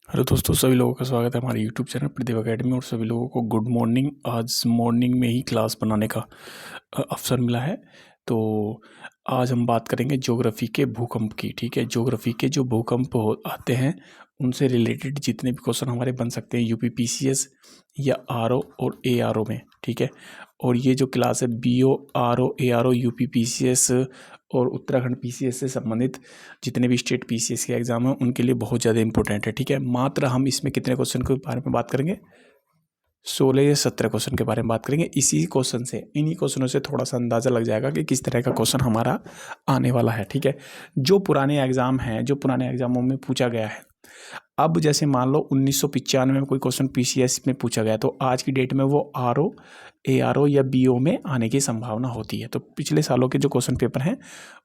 Hello दोस्तों, सभी लोगों का स्वागत है हमारे यूट्यूब चैनल प्रतिभा अकेडमी। और सभी लोगों को गुड मॉर्निंग। आज मॉर्निंग में ही क्लास बनाने का अवसर मिला है। तो आज हम बात करेंगे ज्योग्राफी के भूकंप की। ठीक है, ज्योग्राफी के जो भूकंप आते हैं उनसे रिलेटेड जितने भी क्वेश्चन हमारे बन सकते हैं यूपी पीसीएस या आरओ और एआरओ में। ठीक है, और ये जो क्लास है BO, RO, ARO, UP PCS और उत्तराखंड पीसीएस से संबंधित जितने भी स्टेट पीसीएस के एग्जाम हैं उनके लिए बहुत ज़्यादा इंपॉर्टेंट है। ठीक है, मात्र हम इसमें कितने क्वेश्चन के बारे में बात करेंगे? 16 या 17 क्वेश्चन के बारे में बात करेंगे। इसी क्वेश्चन से, इन्हीं क्वेश्चनों से थोड़ा सा अंदाज़ा लग जाएगा कि किस तरह का क्वेश्चन हमारा आने वाला है। ठीक है, जो पुराने एग्जाम हैं, जो पुराने एग्जामों में पूछा गया है, अब जैसे मान लो 1995 में कोई क्वेश्चन पीसीएस में पूछा गया तो आज की डेट में वो आरओ, एआरओ या बीओ में आने की संभावना होती है। तो पिछले सालों के जो क्वेश्चन पेपर हैं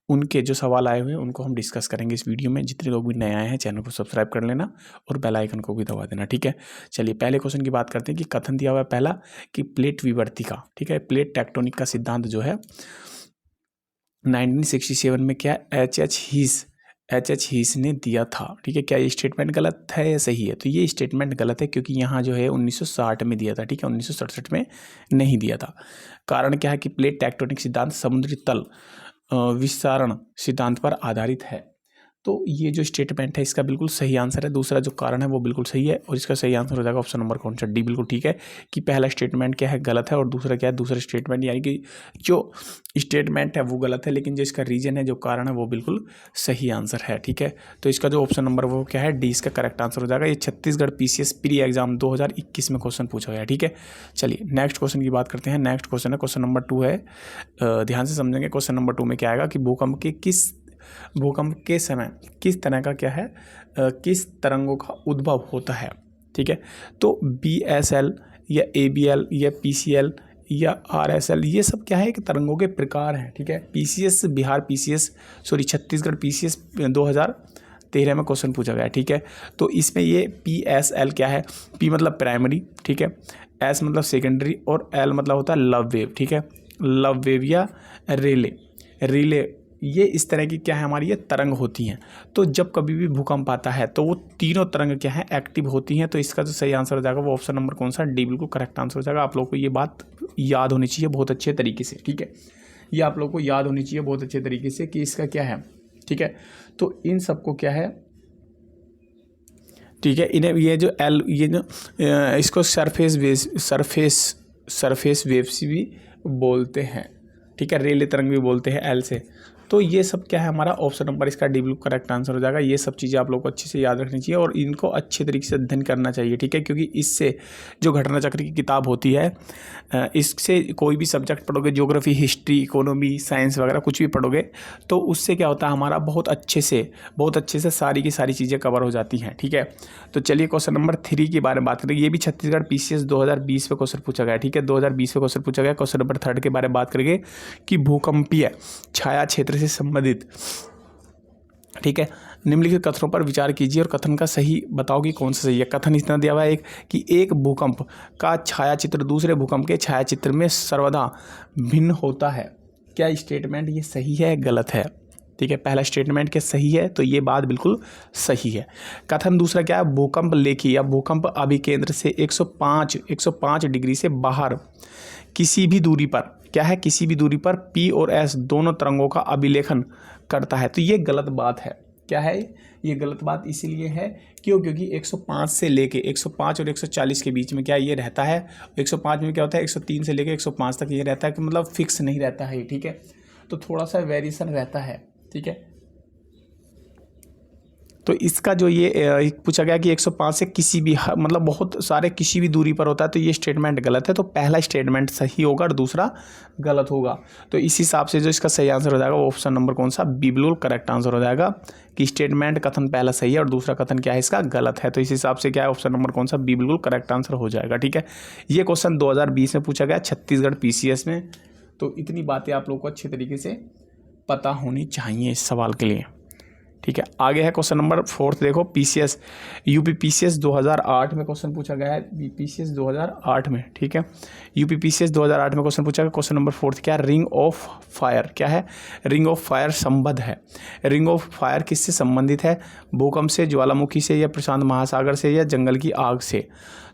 उनके जो सवाल आए हुए हैं उनको हम डिस्कस करेंगे इस वीडियो में। जितने लोग भी नए आए हैं चैनल को सब्सक्राइब कर लेना और बेल आइकन को भी दबा देना। ठीक है, चलिए पहले क्वेश्चन की बात करते हैं कि कथन दिया हुआ है पहला कि प्लेट विवर्ती का, ठीक है, प्लेट टेक्टोनिक का सिद्धांत जो है 1967 में क्या एच एच हीस ने दिया था। ठीक है, क्या ये स्टेटमेंट गलत है या सही है? तो ये स्टेटमेंट गलत है क्योंकि यहाँ जो है 1960 में दिया था। ठीक है, 1967 में नहीं दिया था। कारण क्या है कि प्लेट टेक्टोनिक सिद्धांत समुद्री तल विस्तारण सिद्धांत पर आधारित है। तो ये जो स्टेटमेंट है इसका बिल्कुल सही आंसर है। दूसरा जो कारण है वो बिल्कुल सही है और इसका सही आंसर हो जाएगा ऑप्शन नंबर कौन सा, डी, बिल्कुल ठीक है। कि पहला स्टेटमेंट क्या है, गलत है, और दूसरा क्या है, दूसरा स्टेटमेंट यानी कि जो स्टेटमेंट है वो गलत है लेकिन जो इसका रीजन है, जो कारण है वो बिल्कुल सही आंसर है। ठीक है, तो इसका जो ऑप्शन नंबर वो क्या है, डी, इसका करेक्ट आंसर हो जाएगा। ये छत्तीसगढ़ पीसीएस प्री एग्जाम 2021 में क्वेश्चन पूछा गया। ठीक है, चलिए नेक्स्ट क्वेश्चन की बात करते हैं। नेक्स्ट क्वेश्चन है क्वेश्चन नंबर 2 है, ध्यान से समझेंगे। क्वेश्चन नंबर 2 में क्या आएगा कि भूकंप के समय किस तरह का क्या है, किस तरंगों का उद्भव होता है। ठीक है, तो बीएसएल या एबीएल या पीसीएल या आरएसएल, ये सब क्या है कि तरंगों के प्रकार हैं। ठीक है, PCS Bihar PCS Chhattisgarh PCS 2013 में क्वेश्चन पूछा गया है। ठीक है, तो इसमें ये पीएसएल क्या है, पी मतलब प्राइमरी, ठीक है, एस मतलब सेकेंडरी और एल मतलब होता है लव वेव। ठीक है, लव वेव या रिले, ये इस तरह की क्या है हमारी ये तरंग होती हैं। तो जब कभी भी भूकंप आता है तो वो तीनों तरंग क्या है, एक्टिव होती हैं। तो इसका जो सही आंसर हो जाएगा वो ऑप्शन नंबर कौन सा, डी, बिल्कुल करेक्ट आंसर हो जाएगा। आप लोगों को ये बात याद होनी चाहिए बहुत अच्छे तरीके से। ठीक है, ये आप लोगों को याद होनी चाहिए बहुत अच्छे तरीके से कि इसका क्या है। ठीक है, तो इन सबको क्या है, ठीक है, इन्हें ये जो एल, ये जो इसको सरफेस वेव्स भी बोलते हैं। ठीक है, रेले तरंग भी बोलते हैं एल से। तो ये सब क्या है हमारा ऑप्शन नंबर इसका डी, बिल्कुल करेक्ट आंसर हो जाएगा। ये सब चीज़ें आप लोग को अच्छे से याद रखनी चाहिए और इनको अच्छे तरीके से अध्ययन करना चाहिए। ठीक है, क्योंकि इससे जो घटना चक्र की किताब होती है, इससे कोई भी सब्जेक्ट पढ़ोगे, ज्योग्राफी, हिस्ट्री, इकोनॉमी, साइंस वगैरह कुछ भी पढ़ोगे तो उससे क्या होता है हमारा बहुत अच्छे से सारी की सारी चीज़ें कवर हो जाती हैं। ठीक है, तो चलिए क्वेश्चन नंबर 3 के बारे में बात करेंगे। ये भी छत्तीसगढ़ पीसीएस 2020 में क्वेश्चन पूछा गया है। ठीक है, 2020 में क्वेश्चन पूछा गया। क्वेश्चन नंबर 3 के बारे में बात करेंगे कि भूकंपीय छाया क्षेत्र से संबंधित, ठीक है, निम्नलिखित कथनों पर विचार कीजिए और कथन का सही बताओ कि कौन सा सही है। कथन इतना दिया हुआ है एक कि एक भूकंप का छायाचित्र दूसरे भूकंप के छायाचित्र में सर्वदा भिन्न होता है। क्या स्टेटमेंट ये सही है गलत है? ठीक है, पहला स्टेटमेंट क्या सही है, तो ये बात बिल्कुल सही है। कथन दूसरा क्या है, भूकंप लेखी या भूकंप अभिकेंद्र से 105 डिग्री से बाहर किसी भी दूरी पर क्या है, किसी भी दूरी पर पी और एस दोनों तरंगों का अभिलेखन करता है। तो ये गलत बात है। क्या है ये गलत बात? इसीलिए है क्योंकि 105 से लेके 105 और 140 के बीच में क्या ये रहता है। 105 में क्या होता है, 103 से लेके 105 तक ये रहता है कि मतलब फिक्स नहीं रहता है। ठीक है, तो थोड़ा सा वेरिएशन रहता है। ठीक है, तो इसका जो ये पूछा गया कि 105 से किसी भी मतलब बहुत सारे किसी भी दूरी पर होता है, तो ये स्टेटमेंट गलत है। तो पहला स्टेटमेंट सही होगा और दूसरा गलत होगा। तो इस हिसाब से जो इसका सही आंसर हो जाएगा वो ऑप्शन नंबर कौन सा, बी, बिल्कुल करेक्ट आंसर हो जाएगा कि स्टेटमेंट कथन पहला सही है और दूसरा कथन क्या है इसका गलत है। तो इस हिसाब से क्या है ऑप्शन नंबर कौन सा, बी, बिल्कुल करेक्ट आंसर हो जाएगा। ठीक है, ये क्वेश्चन 2020 में पूछा गया छत्तीसगढ़ पीसीएस में। तो इतनी बातें आप लोग को अच्छे तरीके से पता होनी चाहिए इस सवाल के लिए। ठीक है। आगे है क्वेश्चन नंबर 4 देखो, पीसीएस यूपी पीसीएस 2008 में क्वेश्चन पूछा गया है, पीसीएस 2008 में, ठीक है। यूपी पीसीएस 2008 में क्वेश्चन पूछा गया। क्वेश्चन नंबर 4 क्या है, रिंग ऑफ फायर, क्या है, रिंग ऑफ फायर संबद्ध है। रिंग ऑफ फायर किससे संबंधित है, भूकंप से, ज्वालामुखी से, या प्रशांत महासागर से, या जंगल की आग से।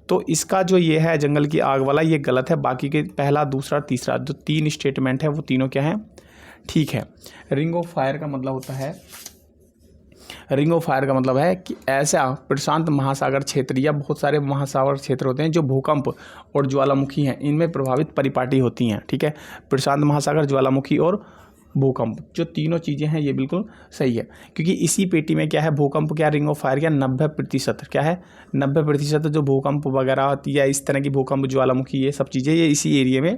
तो इसका जो ये है जंगल की आग वाला, ये गलत है। बाकी के पहला, दूसरा, तीसरा जो 3 स्टेटमेंट है वो तीनों क्या हैं, ठीक है। रिंग ऑफ फायर का मतलब होता है, रिंग ऑफ फायर का मतलब है कि ऐसा प्रशांत महासागर क्षेत्र या बहुत सारे महासागर क्षेत्र होते हैं जो भूकंप और ज्वालामुखी हैं, इनमें प्रभावित परिपाटी होती हैं, ठीक है। प्रशांत महासागर, ज्वालामुखी और भूकंप, जो तीनों चीज़ें हैं ये बिल्कुल सही है, क्योंकि इसी पेटी में क्या है, भूकंप क्या, रिंग ऑफ फायर क्या, 90% क्या है, 90% जो भूकंप वगैरह या इस तरह की भूकंप, ज्वालामुखी, ये सब चीज़ें ये इसी एरिया में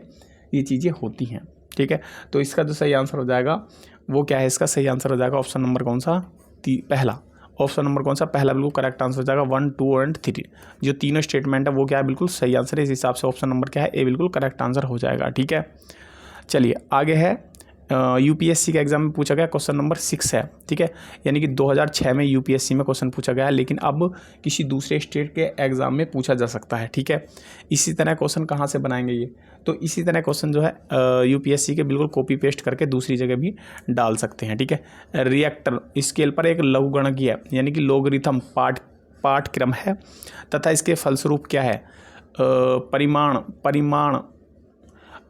ये चीज़ें होती हैं, ठीक है। तो इसका जो सही आंसर हो जाएगा वो क्या है, इसका सही आंसर हो जाएगा ऑप्शन नंबर कौन सा, पहला। ऑप्शन नंबर कौन सा, पहला बिल्कुल करेक्ट आंसर हो जाएगा। 1, 2 एंड 3 जो तीनों स्टेटमेंट है वो क्या है, बिल्कुल सही आंसर है। इस हिसाब से ऑप्शन नंबर क्या है, ए बिल्कुल करेक्ट आंसर हो जाएगा, ठीक है। चलिए आगे है, यूपीएससी के एग्जाम में पूछा गया क्वेश्चन नंबर 6 है, ठीक है। यानी कि 2006 में यूपीएससी में क्वेश्चन पूछा गया है, लेकिन अब किसी दूसरे स्टेट के एग्जाम में पूछा जा सकता है, ठीक है। इसी तरह क्वेश्चन कहाँ से बनाएंगे ये, तो इसी तरह क्वेश्चन जो है यूपीएससी के बिल्कुल कॉपी पेस्ट करके दूसरी जगह भी डाल सकते हैं, ठीक है। रिएक्टर स्केल पर एक लघुगणकीय यानी कि लोगरिथम पाठक्रम है तथा इसके फलस्वरूप क्या है, परिमाण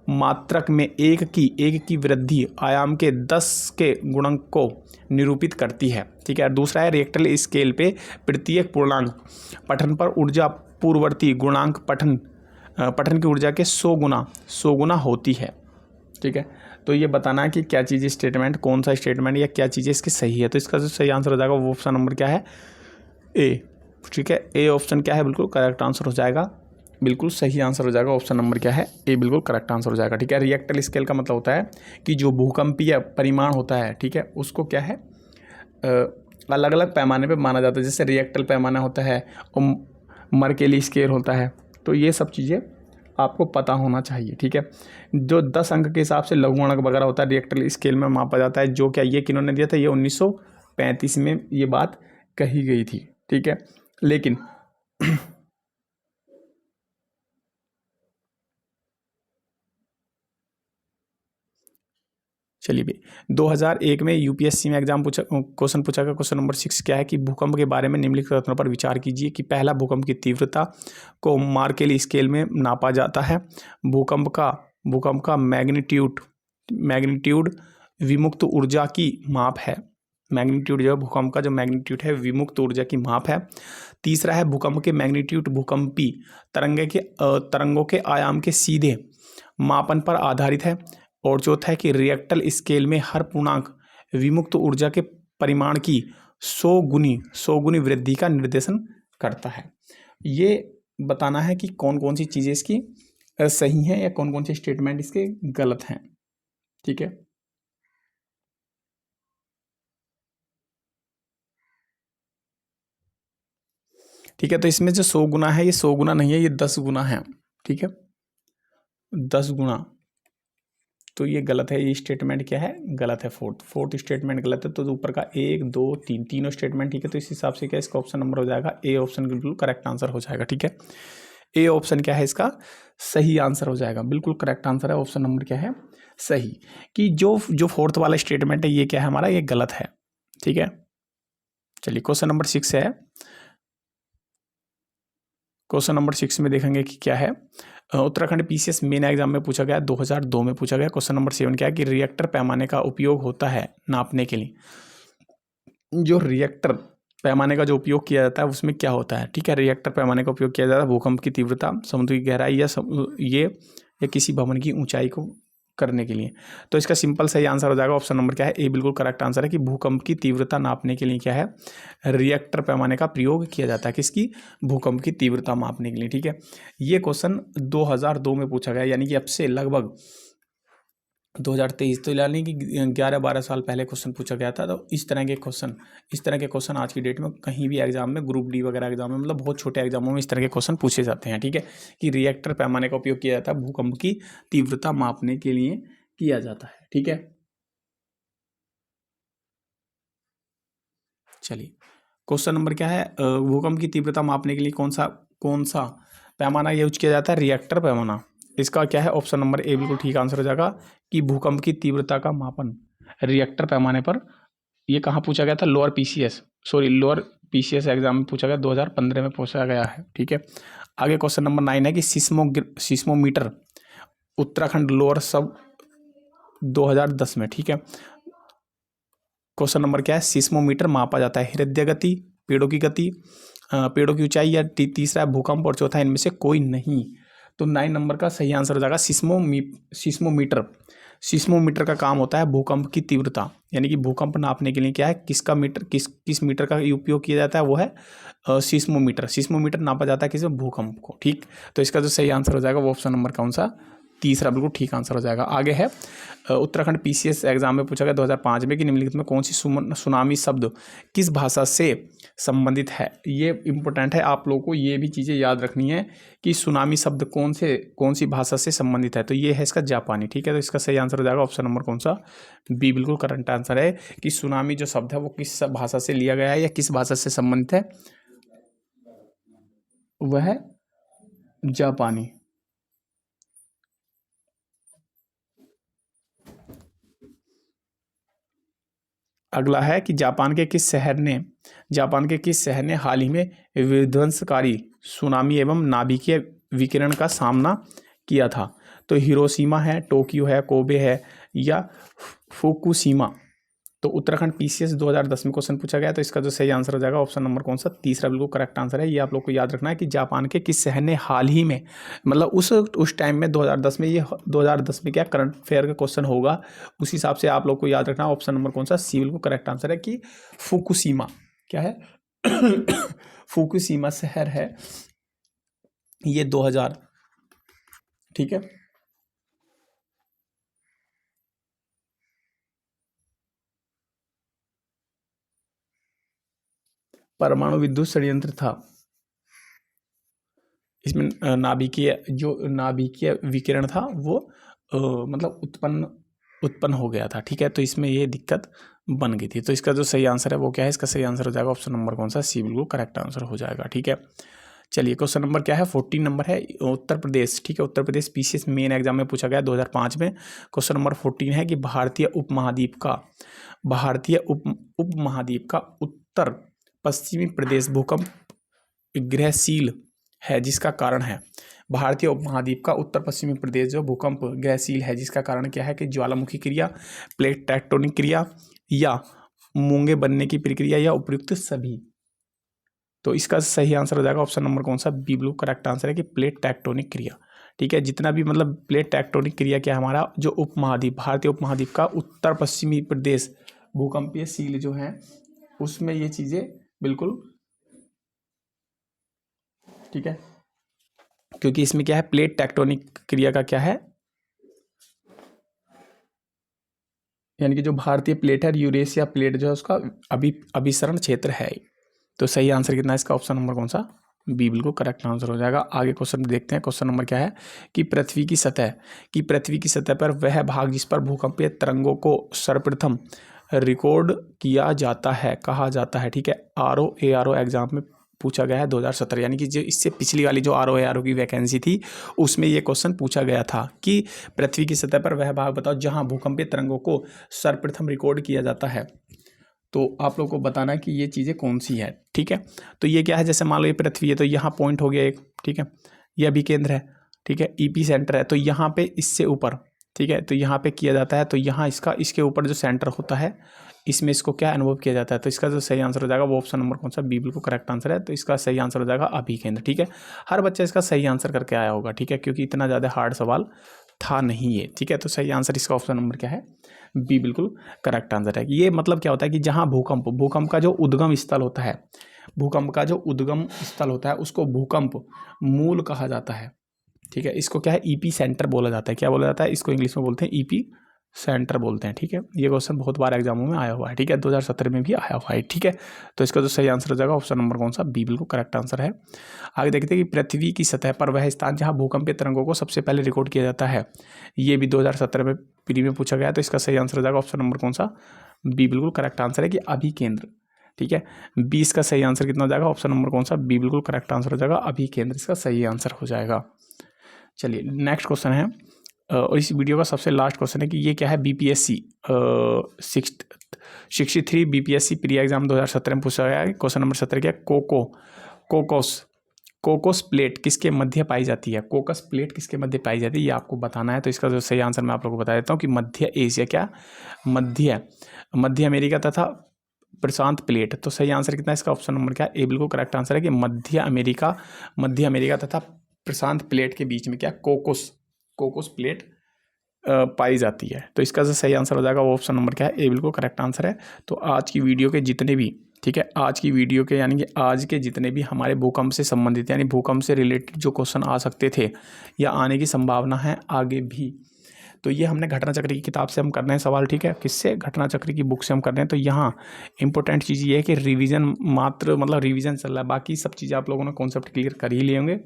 मात्रक में एक की वृद्धि आयाम के 10 के गुणक को निरूपित करती है, ठीक है। दूसरा है, रिएक्टर स्केल पे प्रत्येक पूर्णांक पठन पर ऊर्जा पूर्ववर्ती गुणांक पठन की ऊर्जा के 100 गुना होती है, ठीक है। तो ये बताना है कि क्या चीज़ स्टेटमेंट, कौन सा स्टेटमेंट या क्या चीज़ें इसकी सही है। तो इसका जो सही आंसर हो जाएगा वो ऑप्शन नंबर क्या है, ए, ठीक है। ए ऑप्शन क्या है, बिल्कुल करेक्ट आंसर हो जाएगा, बिल्कुल सही आंसर हो जाएगा। ऑप्शन नंबर क्या है, ए बिल्कुल करेक्ट आंसर हो जाएगा, ठीक है। रिएक्टर स्केल का मतलब होता है कि जो भूकंपीय परिमाण होता है, ठीक है, उसको क्या है अलग अलग पैमाने पे माना जाता है। जैसे रिएक्टर पैमाना होता है और मर्केली स्केल होता है, तो ये सब चीज़ें आपको पता होना चाहिए, ठीक है। जो 10 अंक के हिसाब से लघुगणक वगैरह होता है रिएक्टर स्केल में मापा जाता है, जो क्या ये किन्होंने दिया था, ये 1935 में ये बात कही गई थी, ठीक है। लेकिन चलिए भी 2001 में यूपीएससी में एग्जाम क्वेश्चन पूछा गया। क्वेश्चन नंबर 6 क्या है कि भूकंप के बारे में निम्नलिखित कथनों पर विचार कीजिए कि पहला, भूकंप की तीव्रता को मार्केली स्केल में नापा जाता है। भूकंप का मैग्नीट्यूड विमुक्त ऊर्जा की माप है। मैग्नीट्यूड जो है भूकंप का जो मैग्नीट्यूड है विमुक्त ऊर्जा की माप है। तीसरा है, भूकंप के मैग्नीट्यूड भूकंपी तरंगों के आयाम के सीधे मापन पर आधारित है। और चौथा है कि रिएक्टर स्केल में हर पूर्णांक विमुक्त ऊर्जा के परिमाण की 100 गुनी वृद्धि का निर्देशन करता है। ये बताना है कि कौन कौन सी चीज़ें इसकी सही हैं या कौन कौन से स्टेटमेंट इसके गलत हैं, ठीक है। ठीक है, तो इसमें जो 100 गुना है ये 100 गुना नहीं है, ये 10 गुना है, ठीक है, 10 गुना। तो ये गलत है, ये स्टेटमेंट क्या है, गलत है। फोर्थ स्टेटमेंट गलत है। तो ऊपर का 1, 2, 3 तीनों स्टेटमेंट ठीक है। तो इस हिसाब से क्या इसका ऑप्शन नंबर हो जाएगा, ए ऑप्शन बिल्कुल करेक्ट आंसर हो जाएगा, ठीक है। ए ऑप्शन क्या है इसका सही आंसर हो जाएगा, बिल्कुल करेक्ट आंसर है। ऑप्शन नंबर क्या है सही, कि जो फोर्थ वाला स्टेटमेंट है ये क्या है हमारा, ये गलत है, ठीक है। चलिए क्वेश्चन नंबर 6 है। क्वेश्चन नंबर 6 में देखेंगे कि क्या है, उत्तराखंड पीसीएस मेन एग्जाम में पूछा गया, 2002 में पूछा गया। क्वेश्चन नंबर 7 क्या है कि रिएक्टर पैमाने का उपयोग होता है नापने के लिए। जो रिएक्टर पैमाने का जो उपयोग किया जाता है उसमें क्या होता है, ठीक है। रिएक्टर पैमाने का उपयोग किया जाता है भूकंप की तीव्रता, समुद्र की गहराई या किसी भवन की ऊंचाई को करने के लिए। तो इसका सिंपल सही आंसर हो जाएगा ऑप्शन नंबर क्या है, ए बिल्कुल करेक्ट आंसर है कि भूकंप की तीव्रता नापने के लिए क्या है रिएक्टर पैमाने का प्रयोग किया जाता है। किसकी, भूकंप की तीव्रता मापने के लिए, ठीक है। ये क्वेश्चन 2002 में पूछा गया, यानी कि अब से लगभग 2023, तो यानी कि 11-12 साल पहले क्वेश्चन पूछा गया था। तो इस तरह के क्वेश्चन आज की डेट में कहीं भी एग्जाम में, ग्रुप डी वगैरह एग्जाम में, मतलब बहुत छोटे एग्जामों में इस तरह के क्वेश्चन पूछे जाते हैं, ठीक है। कि रिएक्टर पैमाने का उपयोग किया जाता है भूकंप की तीव्रता मापने के लिए किया जाता है, ठीक है। चलिए क्वेश्चन नंबर क्या है, भूकंप की तीव्रता मापने के लिए कौन सा पैमाना यूज किया जाता है, रिएक्टर पैमाना। इसका क्या है, ऑप्शन नंबर ए बिल्कुल ठीक आंसर हो जाएगा कि भूकंप की तीव्रता का मापन रिएक्टर पैमाने पर। ये कहाँ पूछा गया था, लोअर पीसीएस एग्जाम में पूछा गया, 2015 में पूछा गया है। ठीक है, आगे क्वेश्चन नंबर 9 है कि सिस्मोमीटर उत्तराखंड लोअर सब 2010 में। ठीक है, क्वेश्चन नंबर क्या है, सिस्मोमीटर मापा जाता है हृदय गति, पेड़ों की गति, पेड़ों की ऊंचाई, या तीसरा है भूकंप, और चौथा इनमें से कोई नहीं। तो 9 नंबर का सही आंसर हो जाएगा सिस्मोमीटर। सिस्मोमीटर का काम होता है भूकंप की तीव्रता, यानी कि भूकंप नापने के लिए क्या है, किस मीटर का उपयोग किया जाता है, वो है सिस्मोमीटर। सिस्मोमीटर नापा जाता है किस भूकंप को। ठीक, तो इसका जो सही आंसर हो जाएगा वो ऑप्शन नंबर कौन सा, तीसरा बिल्कुल ठीक आंसर हो जाएगा। आगे है उत्तराखंड पीसीएस एग्जाम में पूछा गया 2005 में कि निम्नलिखित में कौन सी सुनामी शब्द किस भाषा से संबंधित है। ये इंपॉर्टेंट है, आप लोगों को ये भी चीज़ें याद रखनी है कि सुनामी शब्द कौन सी भाषा से संबंधित है। तो ये है इसका जापानी। ठीक है, तो इसका सही आंसर हो जाएगा ऑप्शन नंबर कौन सा, बी बिल्कुल करंट आंसर है कि सुनामी जो शब्द है वो किस भाषा से लिया गया है या किस भाषा से संबंधित है, वह है जापानी। अगला है कि जापान के किस शहर ने हाल ही में विध्वंसकारी सुनामी एवं नाभिकीय विकिरण का सामना किया था। तो हिरोशिमा है, टोक्यो है, कोबे है, या फुकुशिमा। तो उत्तराखंड पीसीएस 2010 में क्वेश्चन पूछा गया, तो इसका जो सही आंसर हो जाएगा ऑप्शन नंबर कौन सा, तीसरा बिल्कुल करेक्ट आंसर है। ये आप लोग को याद रखना है कि जापान के किस शहर ने हाल ही में, मतलब उस टाइम में 2010 में, ये 2010 में क्या करंट अफेयर का क्वेश्चन होगा, उस हिसाब से आप लोग को याद रखना है ऑप्शन नंबर कौन सा, सी बिल्कुल करेक्ट आंसर है कि फुकुशिमा। क्या है फुकुशिमा शहर है ये 2000। ठीक है, परमाणु विद्युत षड्यंत्र था। इसमें नाभिकीय विकिरण था वो मतलब उत्पन्न हो गया था। ठीक है, तो इसमें ये दिक्कत बन गई थी। तो इसका जो सही आंसर है वो क्या है, इसका सही आंसर हो जाएगा ऑप्शन नंबर कौन सा, सी बिल्कुल करेक्ट आंसर हो जाएगा। ठीक है, चलिए क्वेश्चन नंबर क्या है, 14 नंबर है, उत्तर प्रदेश। ठीक है, Uttar Pradesh PCS main exam में पूछा गया 2005 में। क्वेश्चन नंबर 14 है कि भारतीय उपमहाद्वीप का उत्तर पश्चिमी प्रदेश भूकंप गृहशील है, जिसका कारण है, भारतीय उपमहाद्वीप का उत्तर पश्चिमी प्रदेश जो भूकंप गृहशील है, जिसका कारण क्या है कि ज्वालामुखी क्रिया, प्लेट टेक्टोनिक क्रिया, या मूंगे बनने की प्रक्रिया, या उपयुक्त सभी। तो इसका सही आंसर हो जाएगा ऑप्शन नंबर कौन सा, बी बिल्कुल करेक्ट आंसर है कि प्लेट टेक्टोनिक क्रिया। ठीक है, जितना भी मतलब प्लेट टेक्टोनिक क्रिया क्या है, हमारा जो उपमहाद्वीप, भारतीय उपमहाद्वीप का उत्तर पश्चिमी प्रदेश भूकंपीय शील जो है, उसमें ये चीज़ें बिल्कुल ठीक है, क्योंकि इसमें क्या है, प्लेट टेक्टोनिक क्रिया का क्या है, यानी कि जो भारतीय प्लेट है, यूरेशिया प्लेट जो है उसका अभिसरण क्षेत्र है। तो सही आंसर कितना है इसका, ऑप्शन नंबर कौन सा, बी बिल्कुल करेक्ट आंसर हो जाएगा। आगे क्वेश्चन देखते हैं, क्वेश्चन नंबर क्या है कि पृथ्वी की सतह पर वह भाग जिस पर भूकंपीय तरंगों को सर्वप्रथम रिकॉर्ड किया जाता है कहा जाता है। ठीक है, आरओ एग्जाम में पूछा गया है 2017, यानी कि जो इससे पिछली वाली जो आरओ की वैकेंसी थी उसमें ये क्वेश्चन पूछा गया था कि पृथ्वी की सतह पर वह भाग बताओ जहां भूकंपीय तरंगों को सर्वप्रथम रिकॉर्ड किया जाता है। तो आप लोग को बताना है कि ये चीज़ें कौन सी है। ठीक है, तो ये क्या है, जैसे मान लो ये पृथ्वी है तो यहाँ पॉइंट हो गया एक। ठीक है, ये अभिकेंद्र है। ठीक है, ईपी सेंटर है, तो यहाँ पे इससे ऊपर, ठीक है, तो यहाँ पे किया जाता है, तो यहाँ इसके ऊपर जो सेंटर होता है इसमें इसको क्या अनुभव किया जाता है। तो इसका जो सही आंसर हो जाएगा वो ऑप्शन नंबर कौन सा, बी बिल्कुल करेक्ट आंसर है। तो इसका सही आंसर हो जाएगा अभिकेंद्र। ठीक है, हर बच्चा इसका सही आंसर करके आया होगा। ठीक है, क्योंकि इतना ज़्यादा हार्ड सवाल था नहीं ये। ठीक है, तो सही आंसर इसका ऑप्शन नंबर क्या है, बी बिल्कुल करेक्ट आंसर है। ये मतलब क्या होता है कि जहाँ भूकंप का जो उद्गम स्थल होता है, उसको भूकंप मूल कहा जाता है। ठीक है, इसको क्या है, ईपी सेंटर बोला जाता है। क्या बोला जाता है इसको, इंग्लिश में बोलते हैं ईपी सेंटर बोलते हैं। ठीक है, ये क्वेश्चन बहुत बार एग्जामों में आया हुआ है। ठीक है, 2017 में भी आया हुआ है। ठीक है, तो इसका जो सही आंसर हो जाएगा ऑप्शन नंबर कौन सा, बी बिल्कुल करेक्ट आंसर है। आगे देखते हैं कि पृथ्वी की सतह पर वह स्थान जहां भूकंपीय तरंगों को सबसे पहले रिकॉर्ड किया जाता है, ये भी 2017 में प्री में पूछा गया। तो इसका सही आंसर हो जाएगा ऑप्शन नंबर कौन सा, बी बिल्कुल करेक्ट आंसर है कि अभिकेंद्र। ठीक है। 20 का सही आंसर कितना हो जाएगा, ऑप्शन नंबर कौन सा, बी बिल्कुल करेक्ट आंसर हो जाएगा, अभी केंद्र इसका सही आंसर हो जाएगा। चलिए नेक्स्ट क्वेश्चन है, और इस वीडियो का सबसे लास्ट क्वेश्चन है कि ये क्या है, बीपीएससी 63 बीपीएससी प्री एग्जाम 2017 में पूछा गया है। क्वेश्चन नंबर 17 क्या, कोकोस प्लेट किसके मध्य पाई जाती है, कोकस प्लेट किसके मध्य पाई जाती है, ये आपको बताना है। तो इसका जो सही आंसर मैं आप लोगों को बता देता हूँ कि मध्य एशिया, क्या मध्य अमेरिका तथा प्रशांत प्लेट। तो सही आंसर कितना है इसका, ऑप्शन नंबर क्या है, ए बिल्कुल करेक्ट आंसर है कि मध्य अमेरिका तथा प्रशांत प्लेट के बीच में क्या, कोकोस प्लेट पाई जाती है। तो इसका जो सही आंसर हो जाएगा वो ऑप्शन नंबर क्या है, ए बिल्कुल करेक्ट आंसर है। तो आज की वीडियो के जितने भी, ठीक है, आज की वीडियो के यानी कि आज के जितने भी हमारे भूकंप से संबंधित यानी भूकंप से रिलेटेड जो क्वेश्चन आ सकते थे या आने की संभावना है आगे भी, तो ये हमने घटना चक्र की किताब से हम कर रहे हैं सवाल, ठीक है, किससे, घटना चक्र की बुक से हम कर रहे हैं। तो यहाँ इंपॉर्टेंट चीज़ ये है कि रिवीजन मात्र, मतलब रिवीजन चल रहा है, बाकी सब चीज़ें आप लोगों ने कॉन्सेप्ट क्लियर कर ही लिए होंगे।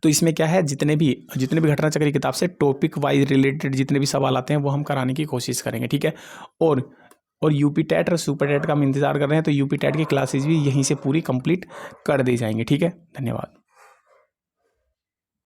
तो इसमें क्या है, जितने भी घटना चक्र की किताब से टॉपिक वाइज रिलेटेड जितने भी सवाल आते हैं वो हम कराने की कोशिश करेंगे, ठीक है। और यूपी टेट और सुपर टेट का हम इंतजार कर रहे हैं, तो यूपी टेट की क्लासेज भी यहीं से पूरी कंप्लीट कर दी जाएंगी, ठीक है। धन्यवाद।